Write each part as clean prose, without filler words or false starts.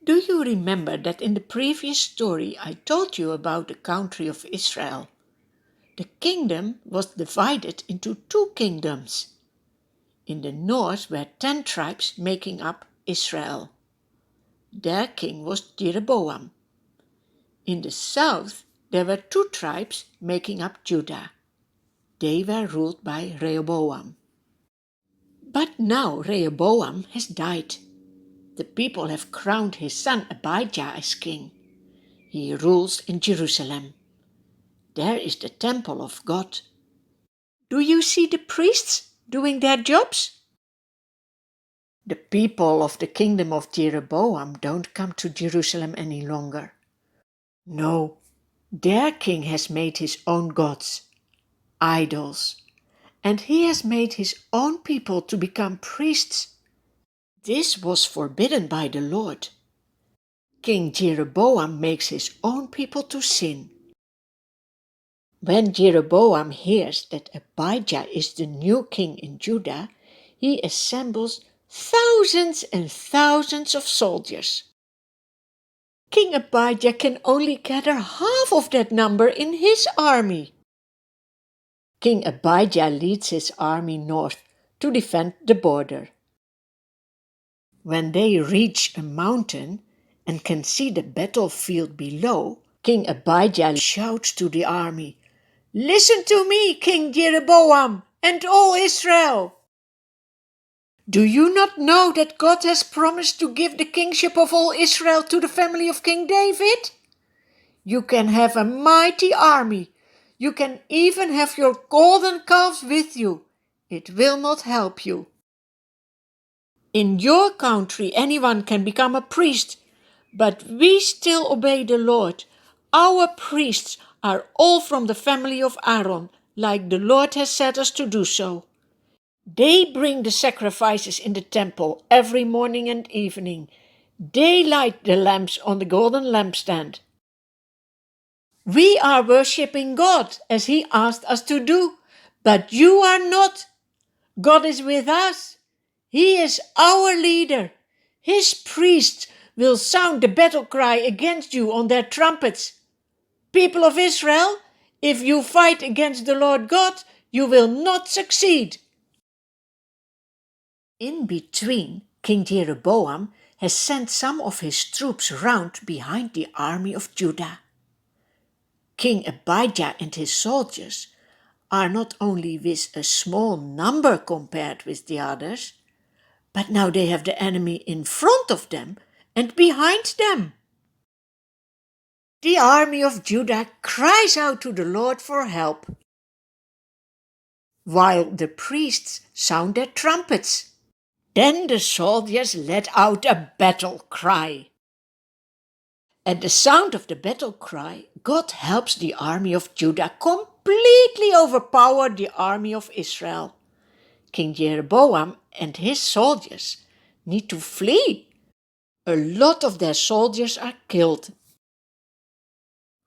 Do you remember that in the previous story I told you about the country of Israel? The kingdom was divided into two kingdoms. In the north were 10 tribes making up Israel. Their king was Jeroboam. In the south there were 2 tribes making up Judah. They were ruled by Rehoboam. But now Rehoboam has died. The people have crowned his son Abijah as king. He rules in Jerusalem. There is the temple of God. Do you see the priests doing their jobs? The people of the kingdom of Jeroboam don't come to Jerusalem any longer. No, their king has made his own gods, idols, and he has made his own people to become priests. This was forbidden by the Lord. King Jeroboam makes his own people to sin. When Jeroboam hears that Abijah is the new king in Judah, he assembles thousands and thousands of soldiers. King Abijah can only gather half of that number in his army. King Abijah leads his army north to defend the border. When they reach a mountain and can see the battlefield below, King Abijah shouts to the army, "Listen to me, King Jeroboam, and all Israel! Do you not know that God has promised to give the kingship of all Israel to the family of King David? You can have a mighty army. You can even have your golden calves with you. It will not help you. In your country, anyone can become a priest, but we still obey the Lord. Our priests are all from the family of Aaron, like the Lord has said us to do so. They bring the sacrifices in the temple every morning and evening. They light the lamps on the golden lampstand. We are worshipping God as He asked us to do, but you are not. God is with us. He is our leader. His priests will sound the battle cry against you on their trumpets. People of Israel, if you fight against the Lord God, you will not succeed." In between, King Jeroboam has sent some of his troops round behind the army of Judah. King Abijah and his soldiers are not only with a small number compared with the others, but now they have the enemy in front of them and behind them. The army of Judah cries out to the Lord for help, while the priests sound their trumpets. Then the soldiers let out a battle cry. At the sound of the battle cry, God helps the army of Judah completely overpower the army of Israel. King Jeroboam and his soldiers need to flee. A lot of their soldiers are killed.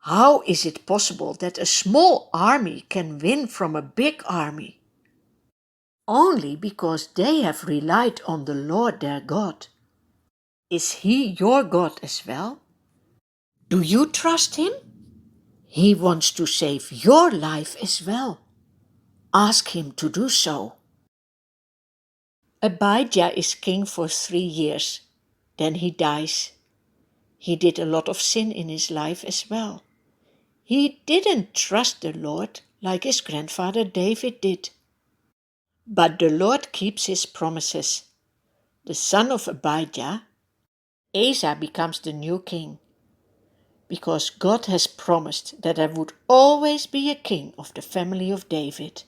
How is it possible that a small army can win from a big army? Only because they have relied on the Lord their God. Is He your God as well? Do you trust Him? He wants to save your life as well. Ask Him to do so. Abijah is king for 3 years. Then he dies. He did a lot of sin in his life as well. He didn't trust the Lord like his grandfather David did. But the Lord keeps His promises. The son of Abijah, Asa, becomes the new king, because God has promised that there would always be a king of the family of David.